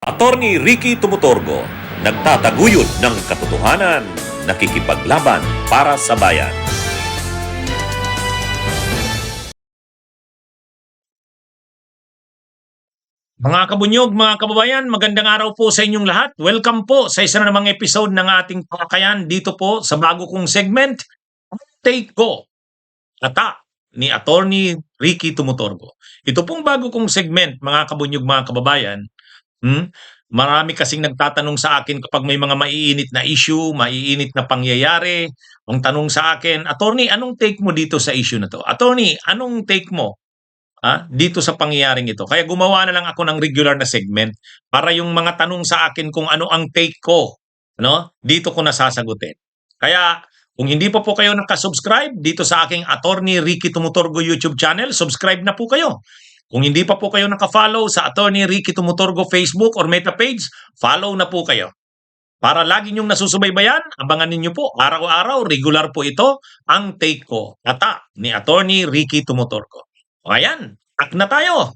Attorney Ricky Tumutorgo, nagtataguyod ng katotohanan, nakikipaglaban para sa bayan. Mga kabunyog, mga kababayan, magandang araw po sa inyong lahat. Welcome po sa isa na namang episode ng ating talakayan dito po sa bago kong segment, Take Ko, Ata ni Attorney Ricky Tumutorgo. Ito pong bago kong segment, mga kabunyog, mga kababayan, marami kasing nagtatanong sa akin kapag may mga maiinit na issue, maiinit na pangyayari, ang tanong sa akin, Attorney, anong take mo dito sa issue na to? Attorney, anong take mo dito sa pangyayaring ito? Kaya gumawa na lang ako ng regular na segment para yung mga tanong sa akin kung ano ang take ko, dito ko nasasagutin. Kaya kung hindi pa po kayo nakasubscribe dito sa aking Attorney Ricky Tumutorgo YouTube channel, subscribe na po kayo. Kung hindi pa po kayo nakafollow sa Attorney Ricky Tumutorgo Facebook or Meta page, follow na po kayo. Para lagi niyong nasusubaybayan, abangan ninyo po, araw-araw, regular po ito, ang take ko, Ata ni Attorney Ricky Tumutorgo. O ayan, ak na tayo.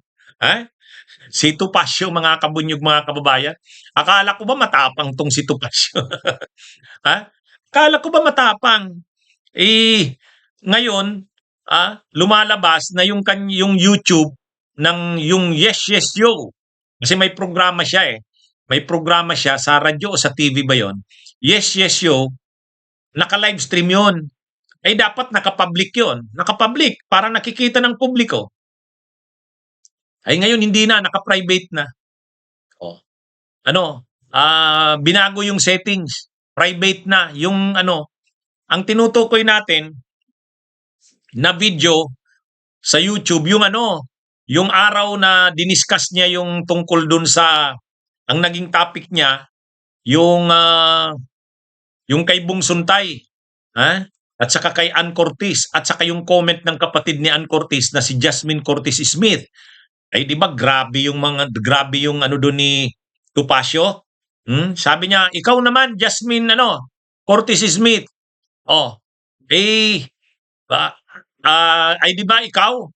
Si Topacio, mga kabunyog, mga kababayan. Akala ko ba matapang tong si Topacio? Akala ko ba matapang? Ngayon, lumalabas na yung YouTube ng yung Yes Yes Yo. Kasi may programa siya eh. May programa siya sa radyo o sa TV ba yon? Yes Yes Yo, naka-live stream yon. Ay dapat naka-public yon. Naka-public para nakikita ng publiko. Ay ngayon hindi na, naka-private na. Binago yung settings. Private na yung ang tinutukoy natin na video sa YouTube, yung araw na diniscuss niya yung tungkol dun sa ang naging topic niya, yung kay Bong Suntay, at saka kay Ann Cortez, at saka yung comment ng kapatid ni Ann Cortez na si Jasmine Cortez Smith. Ay di ba grabe yung doon ni Topacio? Sabi niya, ikaw naman Jasmine Cortez Smith. Ay di ba ikaw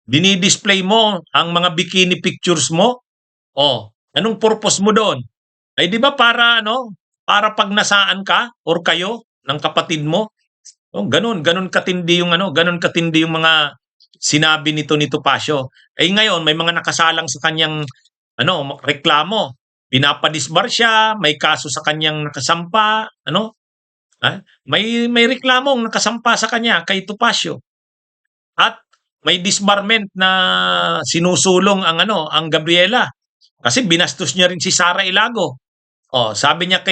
dinidisplay mo ang mga bikini pictures mo? Anong purpose mo doon? Ay di ba para para pag nasaan ka or kayo ng kapatid mo? Ganun katindi yung ganun katindi yung mga sinabi ni Topacio. Ngayon may mga nakasalang sa kanyang reklamo. Pinapadisbar siya, may kaso sa kanyang nakasampa, may reklamong nakasampa sa kanya kay Topacio. At may disbarment na sinusulong ang Gabriela kasi binastos niya rin si Sara Ilago. Sabi niya,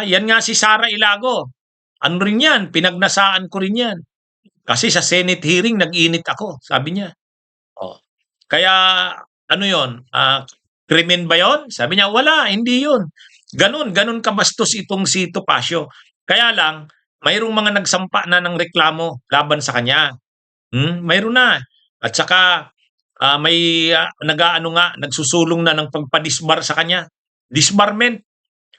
yan nga si Sara Ilago. Ano rin yan? Pinagnasaan ko rin yan. Kasi sa Senate hearing, nag-init ako, sabi niya. Kaya, yon? Krimen ba yon? Sabi niya, wala, hindi yon. Ganon kabastos itong si Topacio. Kaya lang, mayroong mga nagsampa na ng reklamo laban sa kanya. Mayroon na. At saka, may nagsusulong na ng pagpadisbar sa kanya. Disbarment.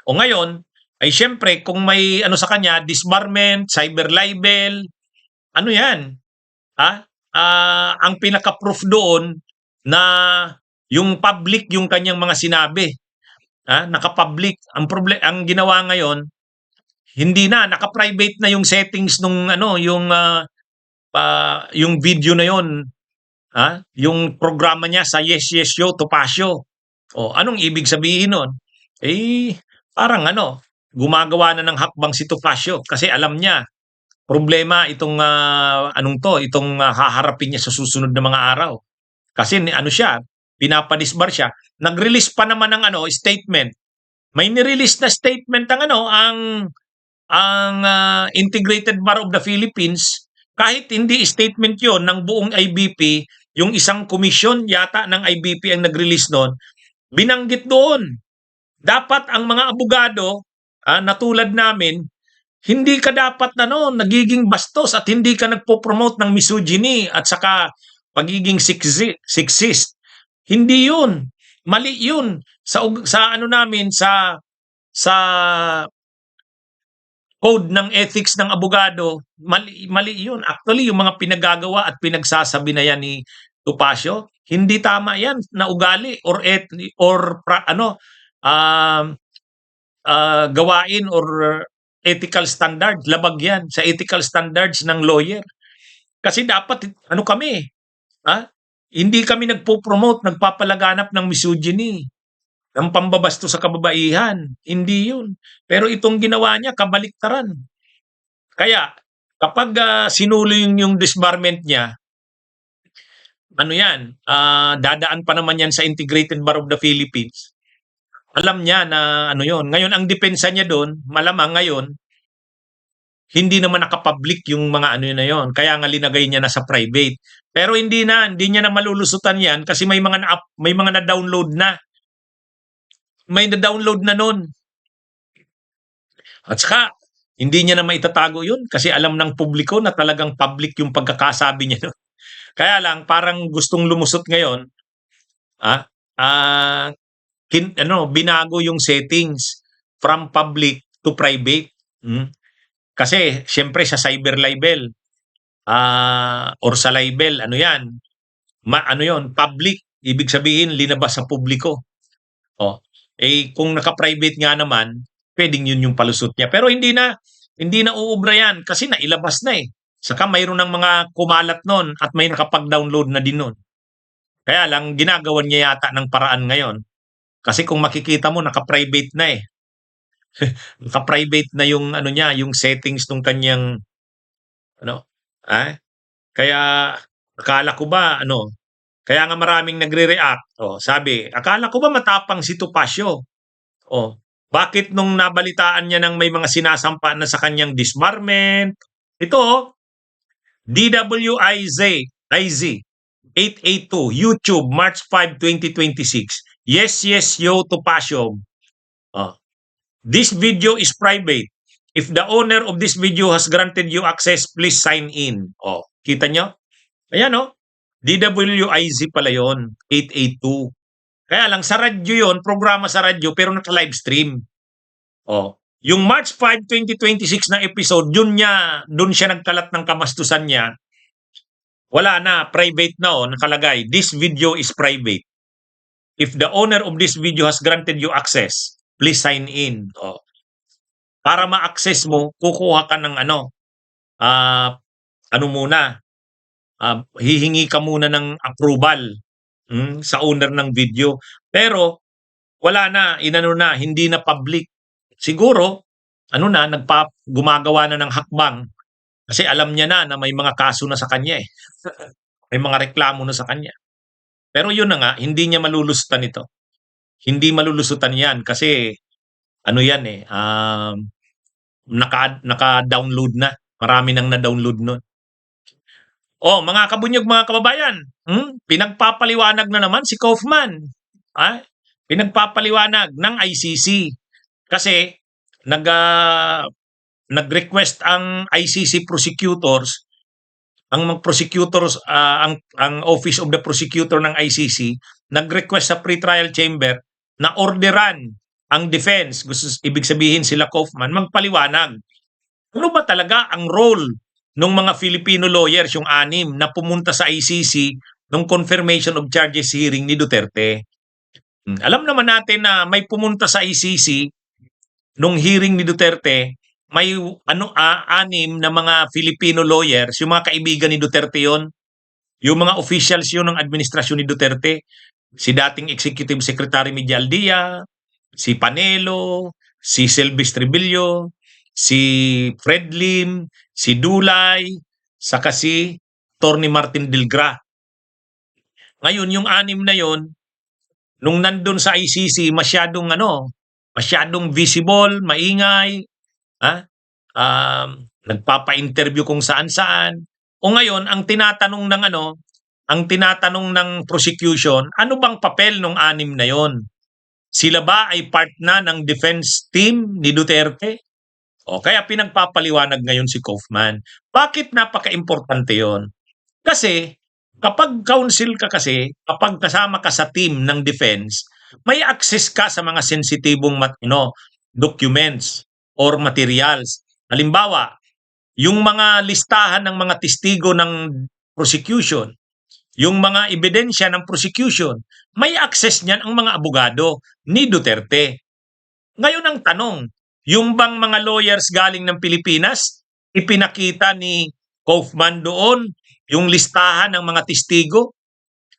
O ngayon, ay syempre, kung may sa kanya, disbarment, cyber libel, yan? Ang pinaka-proof doon na yung public yung kanyang mga sinabi. Naka-public. Ang ginawa ngayon, hindi na, naka-private na yung settings nung yung video na yon. Yung programa niya sa Yes Yes Yo, Topacio. Anong ibig sabihin nun? Parang gumagawa na ng hakbang si Topacio kasi alam niya problema itong itong haharapin niya sa susunod na mga araw. Kasi siya, pinapadisbar siya. Nag-release pa naman ng statement. May nirelease na statement ang Integrated Bar of the Philippines, kahit hindi statement 'yon ng buong IBP, yung isang komisyon yata ng IBP ang nag-release noon, binanggit doon. Dapat ang mga abogado na tulad namin, hindi ka dapat nagiging bastos at hindi ka nagpo-promote ng misogyny at saka pagiging sexist. Hindi 'yun. Mali 'yun sa namin sa code ng ethics ng abogado. Mali 'yun. Actually, yung mga pinagagawa at pinagsasabi na yan ni Topacio, Hindi tama 'yan na ugali or um, gawain or ethical standard. Labag 'yan sa ethical standards ng lawyer. Kasi dapat ano kami, ha? Hindi kami nagpo-promote, nagpapalaganap ng misogyny, ng pambabasto sa kababaihan. Hindi 'yun. Pero itong ginawa niya kabaliktaran. Kaya kapag sinulo yung disbarment niya, ano 'yan, dadaan pa naman 'yan sa Integrated Bar of the Philippines. Alam niya na ano 'yon. Ngayon ang depensa niya do'n, malamang ngayon, hindi naman naka-public yung mga ano na 'yon. Kaya nga linagay niya na sa private. Pero hindi niya na malulusutan 'yan kasi may mga na-download na. May na-download na no'n. At saka hindi niya na maitatago 'yun kasi alam ng publiko na talagang public yung pagkakasabi niya do'n. Kaya lang parang gustong lumusot ngayon, ah, ah, binago yung settings from public to private. Kasi siyempre sa cyber libel or sa libel, ano 'yan, ano 'yon, public, ibig sabihin linabas sa publiko. Oh, kung naka-private nga naman, puwedeng 'yun yung palusot niya. Pero hindi na uubra 'yan kasi nailabas na, eh. Saka mayroon ng mga kumalat nun at may nakapag-download na din nun. Kaya lang ginagawan niya yata ng paraan ngayon. Kasi kung makikita mo naka-private na, eh. Naka-private na yung ano niya, yung settings nung kanyang ano, kaya akala ko ba ano, kaya nga maraming nagre-react. Oh, sabi, akala ko ba matapang si Topacio? Oh, bakit nung nabalitaan niya ng may mga sinasampa na sa kanyang disbarment? Ito, DWIZ, IZ, 882, YouTube, March 5, 2026. Yes, yes, yo, Topacio. Oh, this video is private. If the owner of this video has granted you access, please sign in. Oh, kita nyo? Ayan, oh. DWIZ pala yun, 882. Kaya lang, sa radyo yun, programa sa radyo, pero naka-live stream. Oh. Yung March 5, 2026 na episode, doon siya nagkalat ng kamastusan niya. Wala na, private na, oh, nakalagay. This video is private. If the owner of this video has granted you access, please sign in. Oh. Para ma-access mo, kukuha ka ng muna, hihingi ka muna ng approval sa owner ng video. Pero wala na, hindi na public. Siguro, gumagawa na ng hakbang kasi alam niya na may mga kaso na sa kanya, eh. May mga reklamo na sa kanya. Pero yun na nga, hindi niya malulusutan ito. Hindi malulusutan yan kasi yan, naka-download na. Marami nang na-download nun. Oh, mga kabunyog, mga kababayan, pinagpapaliwanag na naman si Kaufman. Pinagpapaliwanag ng ICC. Kasi nag-request ang ICC prosecutors, ang Office of the Prosecutor ng ICC, nag-request sa pre-trial chamber na orderan ang defense, ibig sabihin sila Kaufman, magpaliwanag. Ano ba talaga ang role ng mga Filipino lawyers, yung 6 na pumunta sa ICC nung confirmation of charges hearing ni Duterte? Alam naman natin na may pumunta sa ICC nung hearing ni Duterte, may 6 na mga Filipino lawyers, yung mga kaibigan ni Duterte yon, yung mga officials yun ng administrasyon ni Duterte, si dating Executive Secretary Medialdia, si Panelo, si Silvis Tribillo, si Fred Lim, si Dulay, saka si Atty. Martin Delgra. Ngayon, yung 6 na yon, nung nandun sa ICC, masyadong visible, maingay, nagpapa-interview kung saan-saan. O ngayon, ang tinatanong ng prosecution, ano bang papel ng 6 na yon? Sila ba ay part na ng defense team ni Duterte? O kaya pinagpapaliwanag ngayon si Kaufman. Bakit napaka-importante yon? Kasi kapag counsel ka kapag kasama ka sa team ng defense, may access ka sa mga sensitibong documents or materials. Halimbawa, yung mga listahan ng mga testigo ng prosecution, yung mga ebidensya ng prosecution, may access niyan ang mga abogado ni Duterte. Ngayon ang tanong, yung bang mga lawyers galing ng Pilipinas, ipinakita ni Kaufman doon yung listahan ng mga testigo?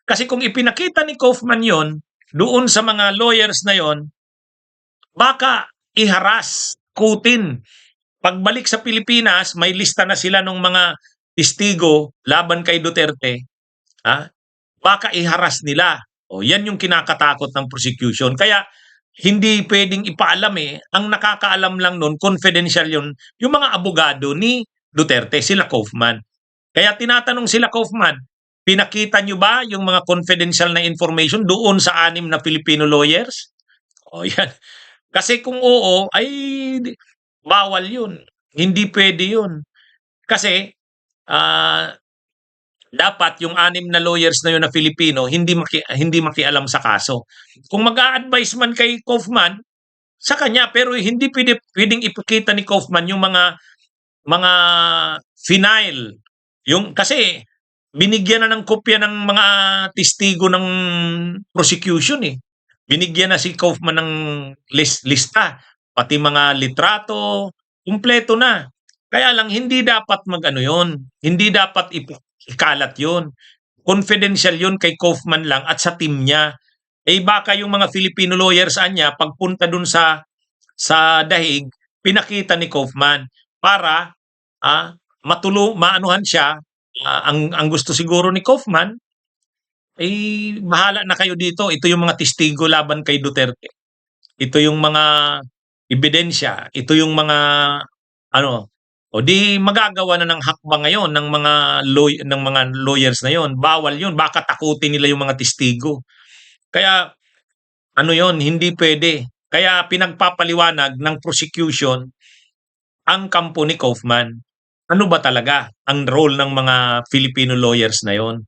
Kasi kung ipinakita ni Kaufman yon doon sa mga lawyers na yon, baka iharas, kutin. Pagbalik sa Pilipinas, may lista na sila ng mga testigo laban kay Duterte. Ha? Baka iharas nila. O yan yung kinakatakot ng prosecution. Kaya hindi pwedeng ipaalam eh. Ang nakakaalam lang nun, confidential yun, yung mga abogado ni Duterte, sila Kaufman. Kaya tinatanong sila Kaufman, pinakita nyo ba yung mga confidential na information doon sa 6 na Filipino lawyers? O yan. Kasi kung oo, ay bawal yun. Hindi pwede yun. Kasi ah, dapat yung 6 na lawyers na yun na Filipino hindi makialam sa kaso. Kung mag-a-advise man kay Kaufman, sa kanya, pero hindi pwedeng ipakita ni Kaufman yung mga final. Yung kasi binigyan na ng kopya ng mga testigo ng prosecution eh. Binigyan na si Kaufman ng lista, pati mga litrato, kumpleto na. Kaya lang hindi dapat mag-ano 'yon, hindi dapat ikalat 'yon. Confidential 'yon kay Kaufman lang at sa team niya. Eh baka yung mga Filipino lawyers anya pagpunta dun sa dahig, pinakita ni Kaufman para maanuhan siya. Ang gusto siguro ni Kaufman, eh bahala na kayo dito. Ito yung mga testigo laban kay Duterte. Ito yung mga ebidensya. Ito yung mga ano. O di magagawa na ng hakbang ngayon ng mga lawyers na yon. Bawal yun. Baka takutin nila yung mga testigo. Kaya ano yon, hindi pwede. Kaya pinagpapaliwanag ng prosecution ang kampo ni Kaufman. Ano ba talaga ang role ng mga Filipino lawyers na yon?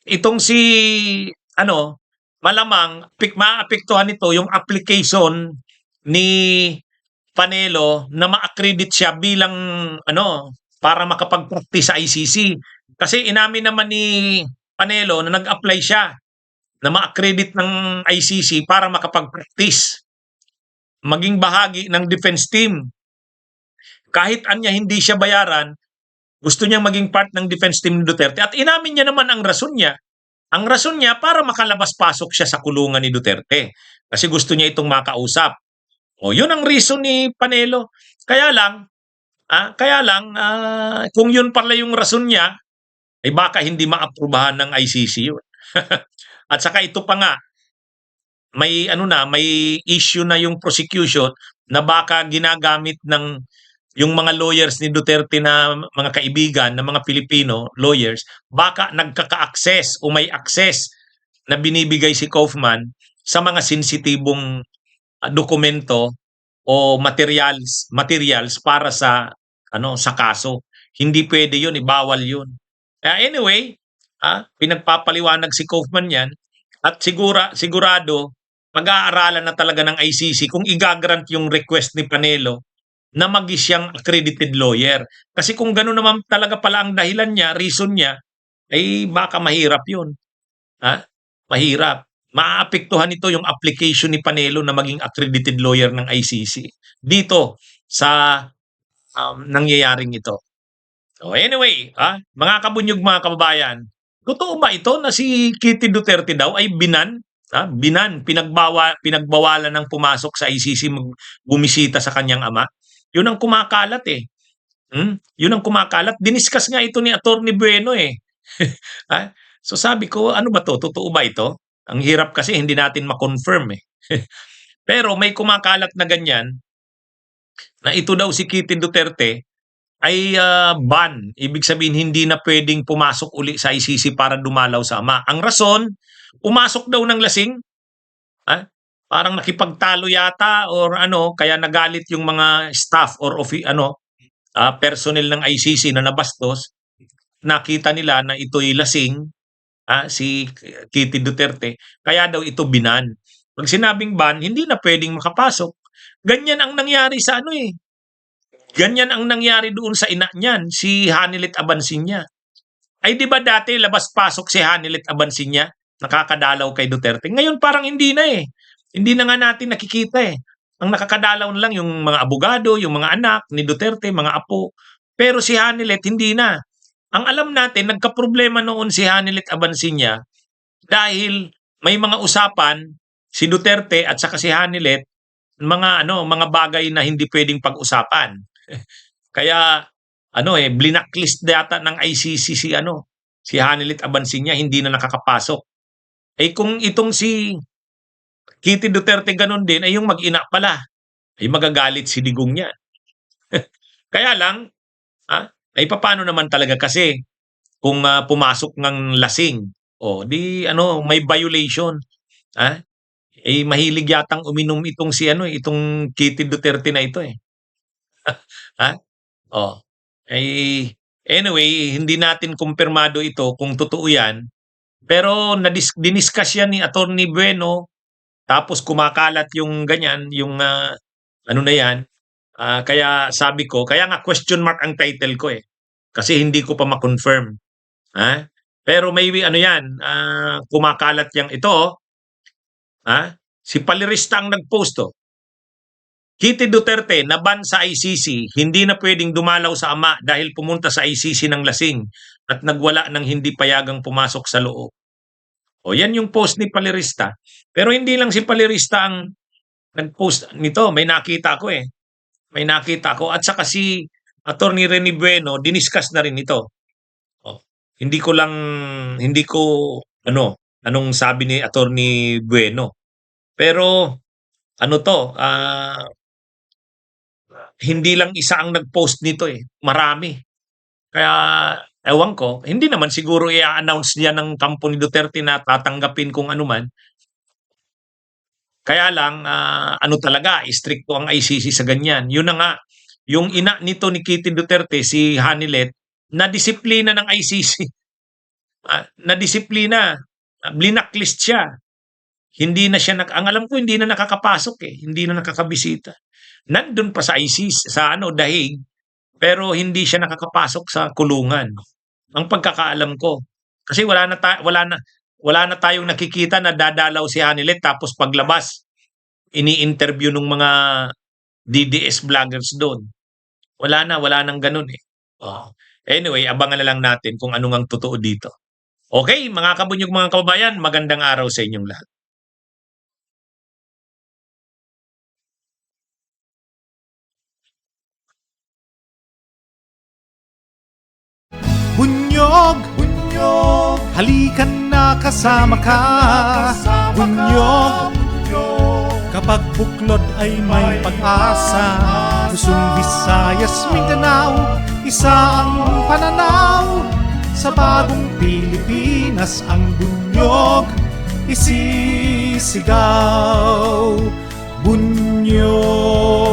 Itong si malamang maapektuhan nito yung application ni Panelo na ma-accredit siya bilang para makapag-practice sa ICC. Kasi inamin naman ni Panelo na nag-apply siya na ma-accredit ng ICC para makapag-practice, maging bahagi ng defense team. Kahit anya hindi siya bayaran, gusto niyang maging part ng defense team ni Duterte. At inamin niya naman ang rason niya. Ang rason niya para makalabas-pasok siya sa kulungan ni Duterte. Kasi gusto niya itong makausap. O yun ang reason ni Panelo. Kaya lang, kung yun pala yung rason niya, ay baka hindi maaprubahan ng ICC yun. At saka ito pa nga, may issue na yung prosecution na baka ginagamit ng yung mga lawyers ni Duterte na mga kaibigan na mga Pilipino lawyers, baka nagkaka-access o may access na binibigay si Kaufman sa mga sensitibong dokumento o materials para sa sa kaso. Hindi pwede 'yun, ibawal 'yun. Anyway, pinagpapaliwanag si Kaufman 'yan at sigurado pag-aaralan na talaga ng ICC kung igagrant yung request ni Panelo na maging siyang accredited lawyer. Kasi kung gano'n naman talaga pala ang dahilan niya, reason niya, ay baka mahirap 'yun. Mahirap. Maaapektuhan nito yung application ni Panelo na maging accredited lawyer ng ICC dito sa nangyayaring ito. So anyway, mga kabunyog, mga kababayan, totoo ba ito na si Kitty Duterte daw ay binan, pinagbawalan ng pumasok sa ICC, bumisita sa kanyang ama? Yun ang kumakalat eh. Yun ang kumakalat. Diniscuss nga ito ni Attorney Bueno eh. So sabi ko, ano ba to? Totoo ba ito? Ang hirap kasi hindi natin ma-confirm eh. Pero may kumakalat na ganyan na ito daw si Kitty Duterte ay ban. Ibig sabihin hindi na pwedeng pumasok uli sa ICC para dumalaw sa ama. Ang rason, pumasok daw ng lasing. Parang nakipagtalo yata or kaya nagalit yung mga staff or personnel ng ICC na nabastos. Nakita nila na ito'y lasing, si Kitty Duterte, kaya daw ito binan. Pag sinabing ban, hindi na pwedeng makapasok. Ganyan ang nangyari sa Ganyan ang nangyari doon sa ina niyan, si Hanilet Abansinya. Ay di ba dati labas-pasok si Hanilet Abansinya, nakakadalaw kay Duterte. Ngayon parang hindi na eh. Hindi na nga natin nakikita eh. Ang nakakadalaw na lang yung mga abogado, yung mga anak ni Duterte, mga apo. Pero si Hanilet hindi na. Ang alam natin, nagkaproblema noon si Hanilet Abansinya dahil may mga usapan si Duterte at saka si Hanilet, mga bagay na hindi pwedeng pag-usapan. Kaya blinacklist data ng ICC si Hanilet Abansinya, hindi na nakakapasok. Eh kung itong si Kitty Duterte ganun din, ay yung mag-ina pala, ay magagalit si Digong niya. Kaya lang, ay paano naman talaga kasi kung pumasok ng lasing, may violation. Mahilig yatang uminom itong itong Kitty Duterte na ito eh. Ha? Oh. Anyway, hindi natin kumpirmado ito kung totoo yan. Pero diniscuss yan ni Attorney Bueno, tapos kumakalat yung ganyan, yung na yan. Kaya sabi ko, kaya nga question mark ang title ko eh. Kasi hindi ko pa ma-confirm. Pero may kumakalat yang ito. Si Palirista ang nag-post. Kitty Duterte naban sa ICC, hindi na pwedeng dumalaw sa ama dahil pumunta sa ICC ng lasing at nagwala ng hindi payagang pumasok sa loob. Yan yung post ni Palirista. Pero hindi lang si Palirista ang nag-post nito, may nakita ko eh. May nakita ko at saka si Attorney Rene Bueno diniscuss na rin ito. Hindi ko anong sabi ni Attorney Bueno. Pero hindi lang isa ang nag-post nito eh. Marami. Kaya ewan ko, hindi naman siguro i-announce niya ng kampo ni Duterte na tatanggapin kung ano man. Kaya lang, talaga, istrikto ang ICC sa ganyan. Yun na nga, yung ina nito ni Kitty Duterte, si Hanilet, na-disiplina ng ICC. Na-disiplina. Blinacklist siya. Hindi na siya, ang alam ko, hindi na nakakapasok eh. Hindi na nakakabisita. Nandun pa sa ICC, dahig, pero hindi siya nakakapasok sa kulungan. Ang pagkakaalam ko. Kasi wala na tayong nakikita na dadalaw si Hanilet tapos paglabas, ini-interview ng mga DDS vloggers doon. Wala nang ganun eh. Anyway, abangan na lang natin kung ano ngang totoo dito. Okay, mga kabunyog, mga kababayan, magandang araw sa inyong lahat. Bunyog, bunyog, halikan na kasama ka. Bunyog, kapag buklod ay may pag-asa. Luzon, Visayas, Mindanao, isa ang pananaw. Sa bagong Pilipinas ang bunyog isisigaw. Bunyog.